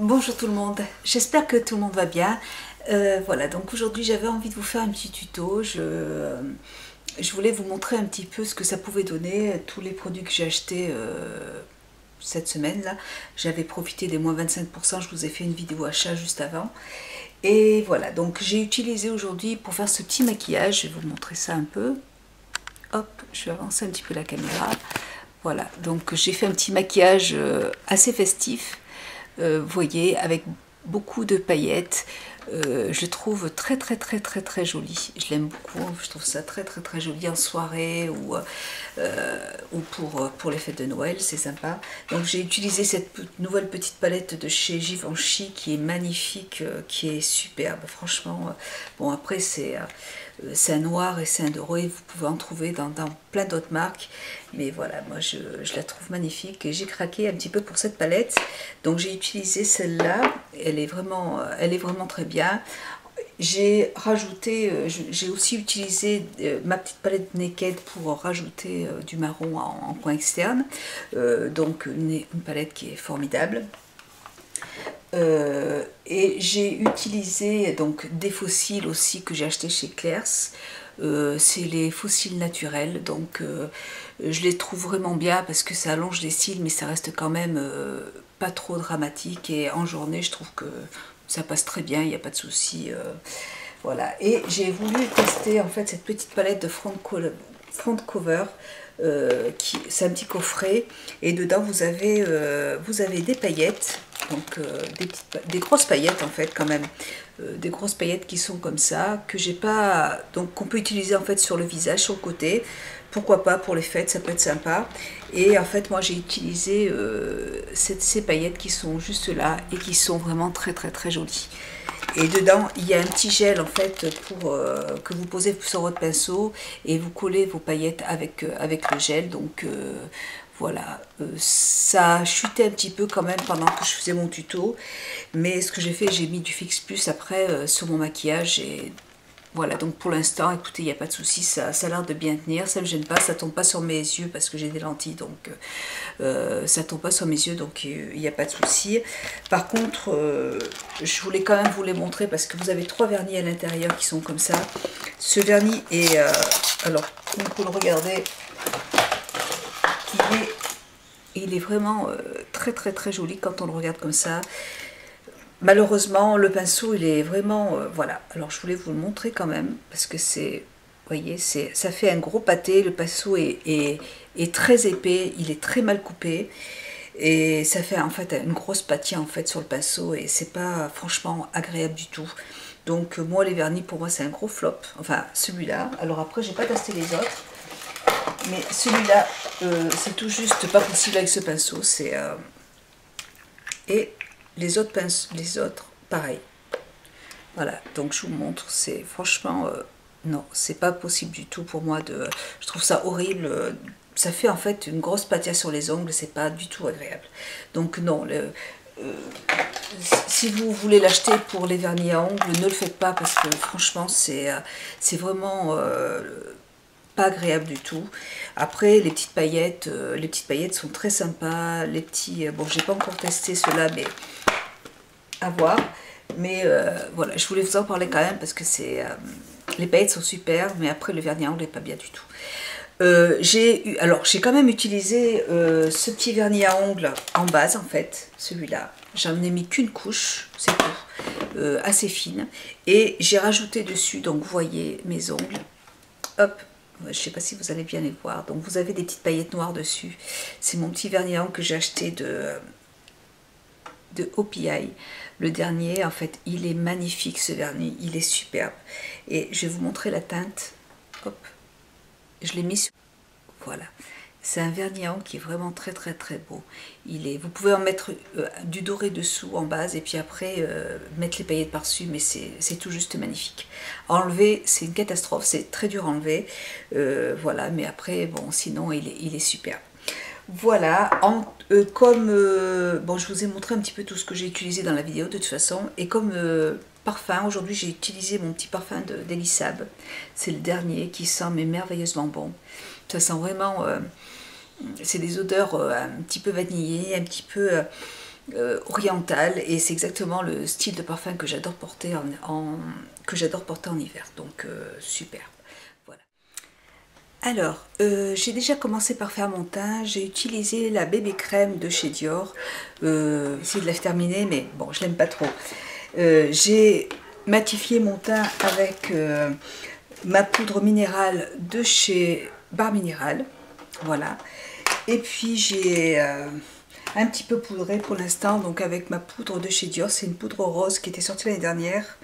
Bonjour tout le monde, j'espère que tout le monde va bien. Voilà, donc aujourd'hui j'avais envie de vous faire un petit tuto. Je voulais vous montrer un petit peu ce que ça pouvait donner, tous les produits que j'ai achetés cette semaine là. J'avais profité des moins 25%, je vous ai fait une vidéo achat juste avant. Et voilà, donc j'ai utilisé aujourd'hui pour faire ce petit maquillage, je vais vous montrer ça un peu. Hop, je vais avancer un petit peu la caméra. Voilà, donc j'ai fait un petit maquillage assez festif. Vous voyez, avec beaucoup de paillettes. Je le trouve très joli. Je l'aime beaucoup, je trouve ça très joli en soirée ou pour les fêtes de Noël, c'est sympa. Donc j'ai utilisé cette nouvelle petite palette de chez Givenchy qui est magnifique, qui est superbe, franchement. Bon, après c'est un noir et c'est un doré, vous pouvez en trouver dans plein d'autres marques, mais voilà, moi je la trouve magnifique et j'ai craqué un petit peu pour cette palette, donc j'ai utilisé celle-là. Elle est vraiment très bien. J'ai rajouté, j'ai aussi utilisé ma petite palette Naked pour rajouter du marron en coin externe, donc une palette qui est formidable. Et j'ai utilisé donc des fossiles aussi que j'ai acheté chez Claire's. C'est les fossiles naturels, donc je les trouve vraiment bien parce que ça allonge les cils, mais ça reste quand même pas trop dramatique, et en journée je trouve que ça passe très bien, il n'y a pas de souci. Voilà, et j'ai voulu tester en fait cette petite palette de front cover. C'est un petit coffret et dedans vous avez des paillettes, donc des grosses paillettes en fait quand même, des grosses paillettes qui sont comme ça, que j'ai pas, donc qu'on peut utiliser en fait sur le visage, sur le côté, pourquoi pas pour les fêtes, ça peut être sympa. Et en fait moi j'ai utilisé ces paillettes qui sont juste là et qui sont vraiment très jolies. Et dedans, il y a un petit gel en fait pour que vous posez sur votre pinceau et vous collez vos paillettes avec le gel. Donc voilà, ça a chuté un petit peu quand même pendant que je faisais mon tuto. Mais ce que j'ai fait, j'ai mis du Fix Plus après sur mon maquillage. Et voilà, donc pour l'instant, écoutez, il n'y a pas de souci, ça a l'air de bien tenir, ça ne me gêne pas, ça ne tombe pas sur mes yeux parce que j'ai des lentilles, donc ça ne tombe pas sur mes yeux, donc il n'y a pas de souci. Par contre, je voulais quand même vous les montrer parce que vous avez 3 vernis à l'intérieur qui sont comme ça. Ce vernis est, alors, comme vous le regardez, il est vraiment très joli quand on le regarde comme ça. Malheureusement, le pinceau, il est vraiment... voilà, alors je voulais vous le montrer quand même, parce que c'est... Vous voyez, ça fait un gros pâté, le pinceau est très épais, il est très mal coupé, et ça fait en fait une grosse pâtière en fait sur le pinceau, et c'est pas franchement agréable du tout. Donc moi, les vernis, pour moi, c'est un gros flop, enfin celui-là. Alors après, j'ai pas testé les autres, mais celui-là, c'est tout juste pas possible avec ce pinceau, c'est... et... les autres pinceaux, pareil. Voilà, donc je vous montre, c'est franchement, non, c'est pas possible du tout pour moi de... Je trouve ça horrible, ça fait en fait une grosse pâtière sur les ongles, c'est pas du tout agréable. Donc non, si vous voulez l'acheter pour les vernis à ongles, ne le faites pas parce que franchement, c'est vraiment... pas agréable du tout. Après les petites paillettes sont très sympas, les petits, bon j'ai pas encore testé ceux-là, mais à voir, mais voilà, je voulais vous en parler quand même parce que c'est les paillettes sont super, mais après le vernis à ongles n'est pas bien du tout. J'ai quand même utilisé ce petit vernis à ongles en base en fait, celui-là. J'en ai mis qu'une couche, c'est tout, assez fine, et j'ai rajouté dessus, donc vous voyez mes ongles, hop. Je ne sais pas si vous allez bien les voir. Donc vous avez des petites paillettes noires dessus. C'est mon petit vernis à ongles que j'ai acheté de OPI. Le dernier, en fait, il est magnifique ce vernis. Il est superbe. Et je vais vous montrer la teinte. Hop. Je l'ai mis sur... Voilà. C'est un vernis à ongles qui est vraiment très beau. Vous pouvez en mettre du doré dessous en base et puis après mettre les paillettes par-dessus, mais c'est tout juste magnifique. À enlever, c'est une catastrophe, c'est très dur à enlever. Voilà, mais après, bon, sinon il est superbe. Voilà, comme bon, je vous ai montré un petit peu tout ce que j'ai utilisé dans la vidéo de toute façon, et comme parfum, aujourd'hui j'ai utilisé mon petit parfum d'Elissab. C'est le dernier qui sent mais merveilleusement bon. Ça sent vraiment... c'est des odeurs un petit peu vanillées, un petit peu orientale, et c'est exactement le style de parfum que j'adore porter en hiver, donc super. Voilà. Alors, j'ai déjà commencé par faire mon teint. J'ai utilisé la bébé crème de chez Dior. Essayé de la terminer, mais bon, je l'aime pas trop. J'ai matifié mon teint avec ma poudre minérale de chez Bar Minéral. Voilà. Et puis j'ai un petit peu poudré pour l'instant, donc avec ma poudre de chez Dior. C'est une poudre rose qui était sortie l'année dernière.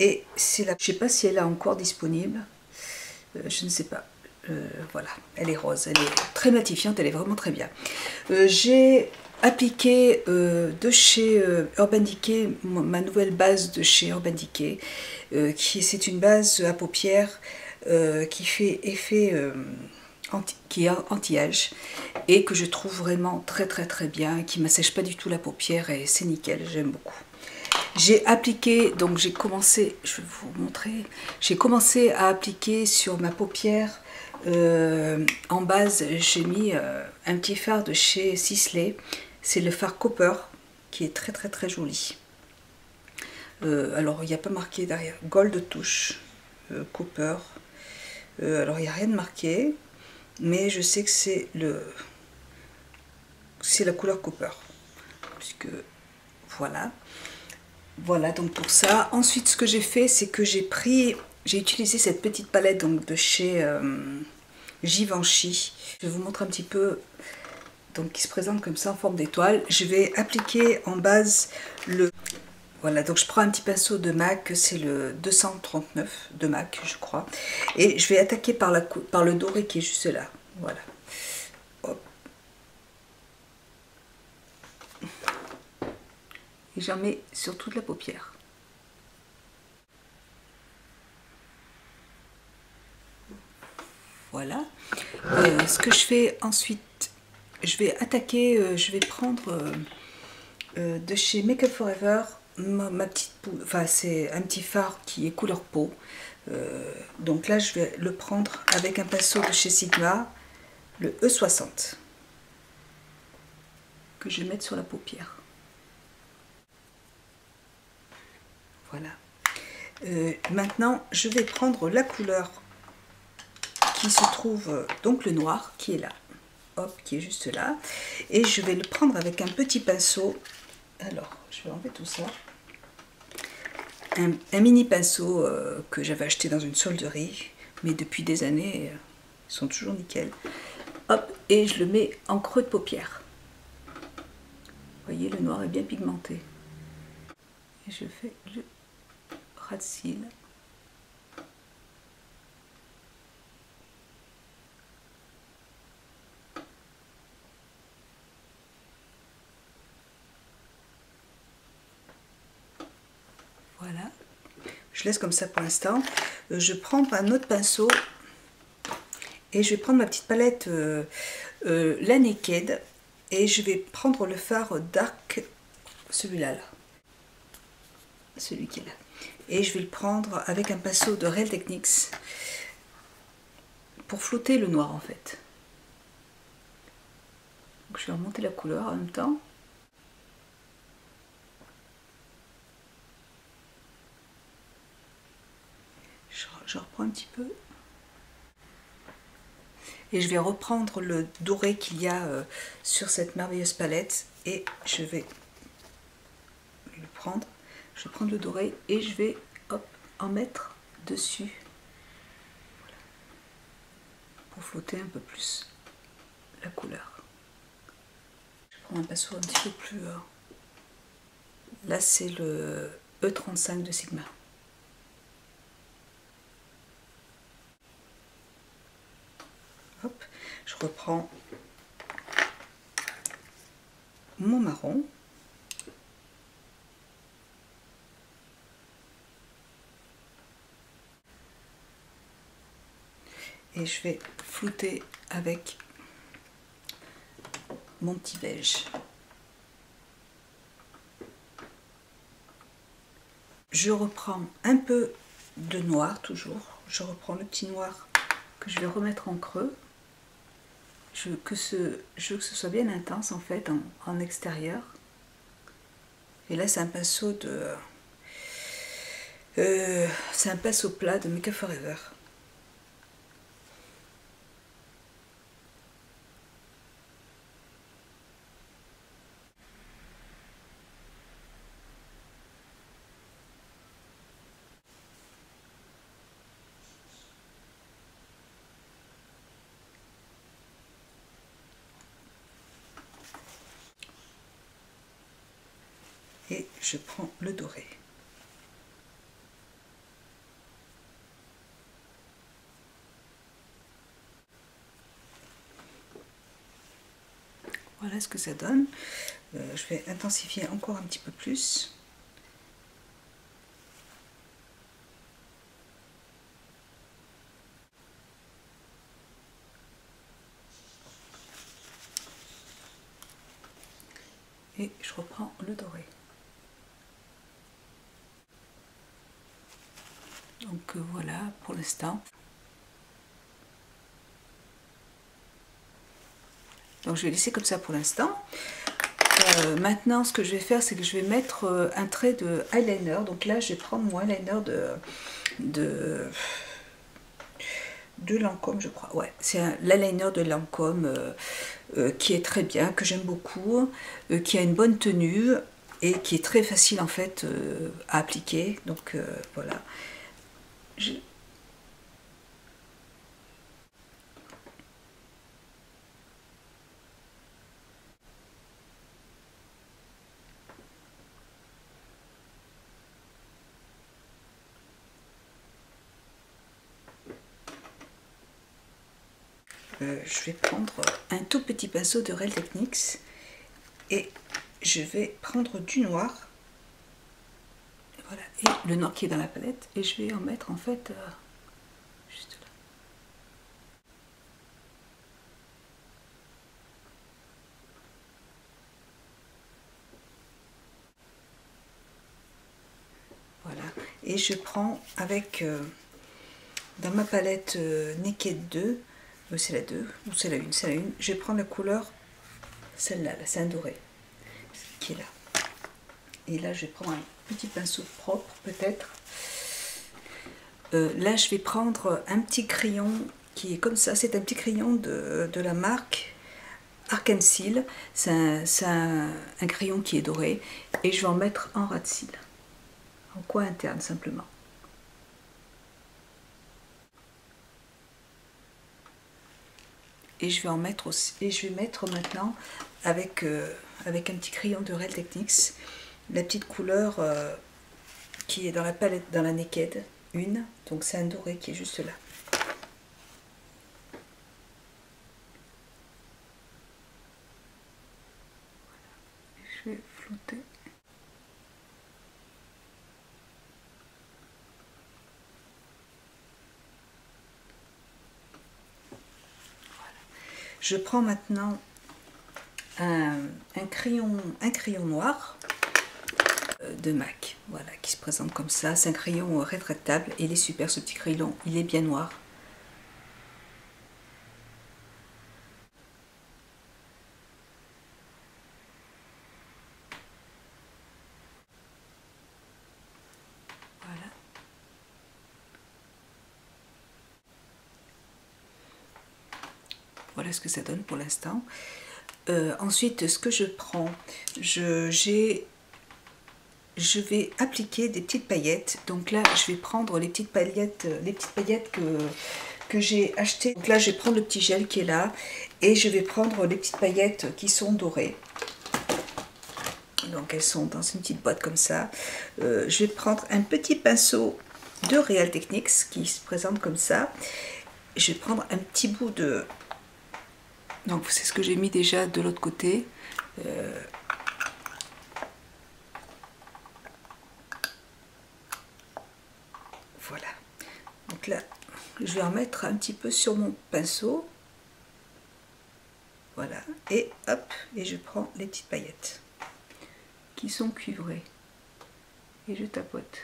Et c'est là, je ne sais pas si elle est encore disponible. Je ne sais pas. Voilà, elle est rose, elle est très matifiante, elle est vraiment très bien. J'ai appliqué de chez Urban Decay, ma nouvelle base de chez Urban Decay, c'est une base à paupières qui fait effet qui est anti-âge et que je trouve vraiment très bien, qui ne m'assèche pas du tout la paupière et c'est nickel, j'aime beaucoup. J'ai appliqué, donc j'ai commencé, je vais vous montrer, j'ai commencé à appliquer sur ma paupière. En base, j'ai mis un petit fard de chez Sisley. C'est le fard Copper qui est très joli. Alors, il n'y a pas marqué derrière Gold Touch Copper. Alors, il n'y a rien de marqué, mais je sais que c'est la couleur Copper. Puisque voilà. Voilà donc pour ça. Ensuite, ce que j'ai fait, c'est que j'ai utilisé cette petite palette donc de chez Givenchy. Je vais vous montrer un petit peu, donc qui se présente comme ça en forme d'étoile. Je vais appliquer en base le... Voilà, donc je prends un petit pinceau de MAC, c'est le 239 de MAC, je crois. Et je vais attaquer par le doré qui est juste là. Voilà. Hop. Et j'en mets sur toute la paupière. Voilà. Ce que je fais ensuite, je vais attaquer, je vais prendre de chez Make Up For Ever ma petite poudre, enfin c'est un petit fard qui est couleur peau. Donc là je vais le prendre avec un pinceau de chez Sigma, le E60, que je vais mettre sur la paupière. Voilà. Maintenant je vais prendre la couleur qui se trouve, donc le noir qui est là, hop, qui est juste là, et je vais le prendre avec un petit pinceau. Alors je vais enlever tout ça, un mini pinceau que j'avais acheté dans une solderie, mais depuis des années ils sont toujours nickel. Hop, et je le mets en creux de paupière. Vous voyez, le noir est bien pigmenté, et je fais le ras de cils. Voilà, je laisse comme ça pour l'instant. Je prends un autre pinceau et je vais prendre ma petite palette la Naked et je vais prendre le fard Dark, celui-là, celui qui est là. Et je vais le prendre avec un pinceau de Real Techniques pour flouter le noir en fait. Donc je vais remonter la couleur en même temps. Je reprends un petit peu. Et je vais reprendre le doré qu'il y a sur cette merveilleuse palette. Et je vais le prendre. Je vais prendre le doré et je vais hop, en mettre dessus. Voilà. Pour flouter un peu plus la couleur. Je prends un pinceau un petit peu plus... Là c'est le E35 de Sigma. Hop, je reprends mon marron. Et je vais flouter avec mon petit beige. Je reprends un peu de noir toujours. Je reprends le petit noir que je vais remettre en creux. Je veux que ce soit bien intense en fait en extérieur. Et là c'est un pinceau de... c'est un pinceau plat de Make Up Forever. Et je prends le doré. Voilà ce que ça donne. Je vais intensifier encore un petit peu plus. Et je reprends le doré. Donc voilà pour l'instant. Donc je vais laisser comme ça pour l'instant. Maintenant ce que je vais faire, c'est que je vais mettre un trait de eyeliner. Donc là je vais prendre mon eyeliner de Lancôme, je crois. Ouais, c'est l'eyeliner de Lancôme qui est très bien, que j'aime beaucoup, qui a une bonne tenue et qui est très facile en fait à appliquer. Donc voilà. Je vais prendre un tout petit pinceau de Real Techniques et je vais prendre du noir. Voilà, et le noir qui est dans la palette, et je vais en mettre en fait juste là. Voilà, et je prends avec dans ma palette Naked 2, c'est la 2 ou c'est la 1, c'est la 1, je vais prendre la couleur celle-là, c'est un doré qui est là. Et là je vais prendre un petit pinceau propre peut-être. Là je vais prendre un petit crayon qui est comme ça, c'est un petit crayon de la marque Arc-en-Ciel, c'est un crayon qui est doré et je vais en mettre en ras de cils, en coin interne simplement. Et je vais en mettre aussi, et je vais mettre maintenant avec, avec un petit crayon de Real Techniques la petite couleur qui est dans la palette, dans la Naked 1, donc c'est un doré qui est juste là. Je vais flouter. Je prends maintenant un crayon noir de MAC, voilà, qui se présente comme ça. C'est un crayon rétractable et il est super ce petit crayon, il est bien noir. Voilà. Voilà ce que ça donne pour l'instant. Ensuite, ce que je prends, je vais appliquer des petites paillettes. Donc là, je vais prendre les petites paillettes que j'ai achetées. Donc là, je vais prendre le petit gel qui est là et je vais prendre les petites paillettes qui sont dorées. Donc elles sont dans une petite boîte comme ça. Je vais prendre un petit pinceau de Real Techniques qui se présente comme ça. Je vais prendre un petit bout de... Donc c'est ce que j'ai mis déjà de l'autre côté. Voilà. Donc là, je vais en mettre un petit peu sur mon pinceau. Voilà. Et hop, et je prends les petites paillettes qui sont cuivrées. Et je tapote.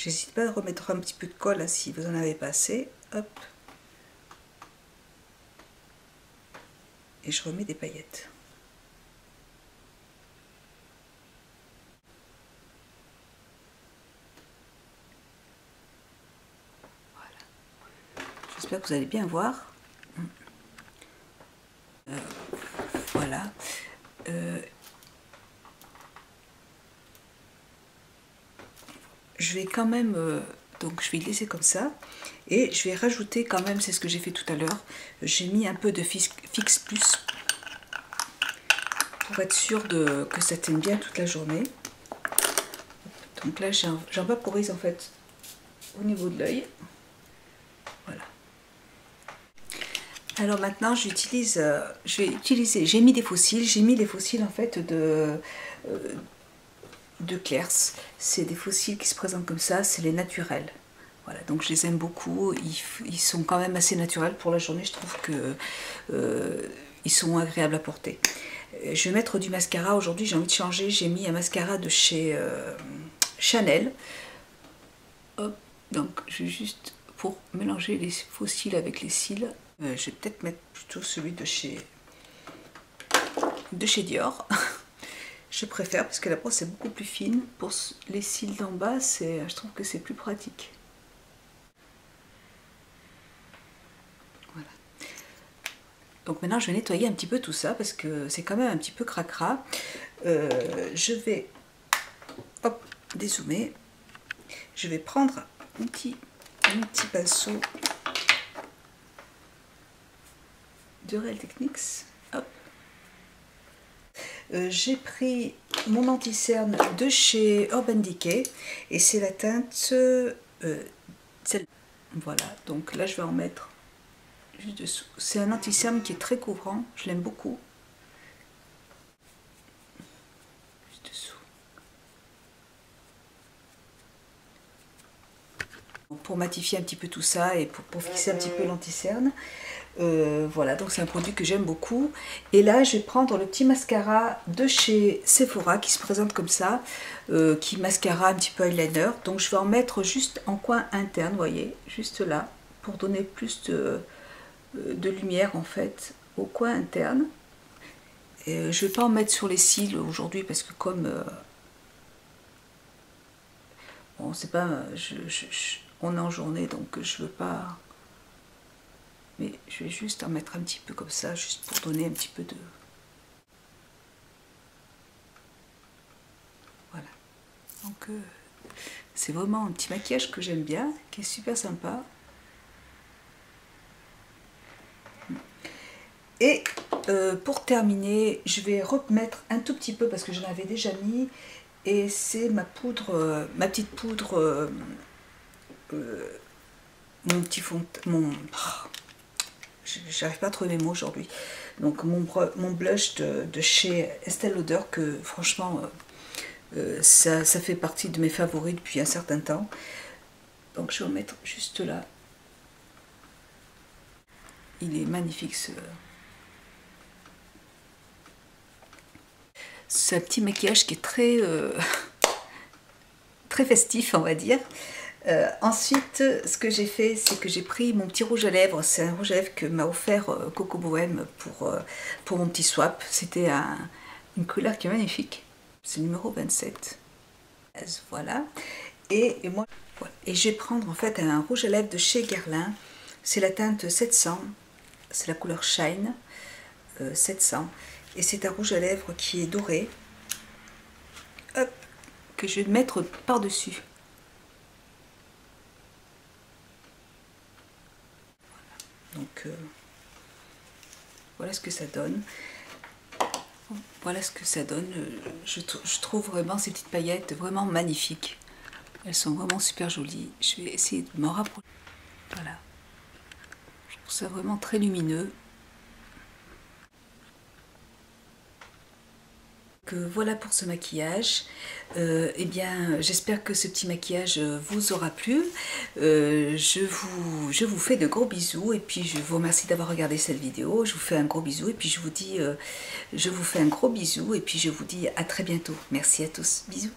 J'hésite pas à remettre un petit peu de colle là, si vous en avez pas assez. Hop. Et je remets des paillettes. Voilà. J'espère que vous allez bien voir. Voilà. Je vais quand même, donc je vais laisser comme ça, et je vais rajouter quand même, c'est ce que j'ai fait tout à l'heure, j'ai mis un peu de Fix Plus pour être sûr que ça tienne bien toute la journée. Donc là j'en vaporise en fait au niveau de l'œil. Voilà. Alors maintenant j'utilise, j'ai mis des fossiles en fait de Clairs. C'est des fossiles qui se présentent comme ça, c'est les naturels. Voilà, donc je les aime beaucoup, ils sont quand même assez naturels pour la journée, je trouve que ils sont agréables à porter. Je vais mettre du mascara, aujourd'hui j'ai envie de changer, j'ai mis un mascara de chez Chanel. Hop, donc je vais juste pour mélanger les fossiles avec les cils, je vais peut-être mettre plutôt celui de chez Dior. Je préfère parce que la brosse est beaucoup plus fine. Pour les cils d'en bas, je trouve que c'est plus pratique. Voilà. Donc maintenant, je vais nettoyer un petit peu tout ça parce que c'est quand même un petit peu cracra. Je vais dézoomer. Je vais prendre un petit pinceau de Real Techniques. Hop. J'ai pris mon anti-cerne de chez Urban Decay et c'est la teinte celle. Voilà, donc là je vais en mettre juste dessous. C'est un anti-cerne qui est très couvrant, je l'aime beaucoup. Juste dessous. Pour matifier un petit peu tout ça et pour fixer un petit peu l'anti-cerne. Voilà, donc c'est un produit que j'aime beaucoup. Et là, je vais prendre le petit mascara de chez Sephora qui se présente comme ça, qui mascara un petit peu eyeliner. Donc je vais en mettre juste en coin interne, vous voyez, juste là, pour donner plus de lumière en fait au coin interne. Et je ne vais pas en mettre sur les cils aujourd'hui parce que comme bon, c'est pas, on est en journée, donc je veux pas. Mais je vais juste en mettre un petit peu comme ça, juste pour donner un petit peu de... Voilà. Donc c'est vraiment un petit maquillage que j'aime bien, qui est super sympa. Et pour terminer, je vais remettre un tout petit peu, parce que j'en avais déjà mis, et c'est ma poudre, ma petite poudre, mon petit fond... J'arrive pas à trouver mes mots aujourd'hui. Donc mon blush de chez Estée Lauder, que franchement ça fait partie de mes favoris depuis un certain temps. Donc je vais en mettre juste là. Il est magnifique ce petit maquillage qui est très très festif, on va dire. Ensuite, ce que j'ai fait, c'est que j'ai pris mon petit rouge à lèvres. C'est un rouge à lèvres que m'a offert Coco Bohème pour mon petit swap. C'était une couleur qui est magnifique. C'est le numéro 27. Voilà. Et moi, voilà. Et je vais prendre en fait un rouge à lèvres de chez Guerlain. C'est la teinte 700. C'est la couleur Shine 700. Et c'est un rouge à lèvres qui est doré. Hop, que je vais mettre par-dessus. Donc voilà ce que ça donne. Voilà ce que ça donne. Je trouve vraiment ces petites paillettes vraiment magnifiques. Elles sont vraiment super jolies. Je vais essayer de m'en rapprocher. Voilà. Je trouve ça vraiment très lumineux. Voilà pour ce maquillage. Eh bien, j'espère que ce petit maquillage vous aura plu. Je vous fais de gros bisous et puis je vous remercie d'avoir regardé cette vidéo. Je vous fais un gros bisou et puis je vous dis, je vous fais un gros bisou et puis je vous dis à très bientôt. Merci à tous. Bisous.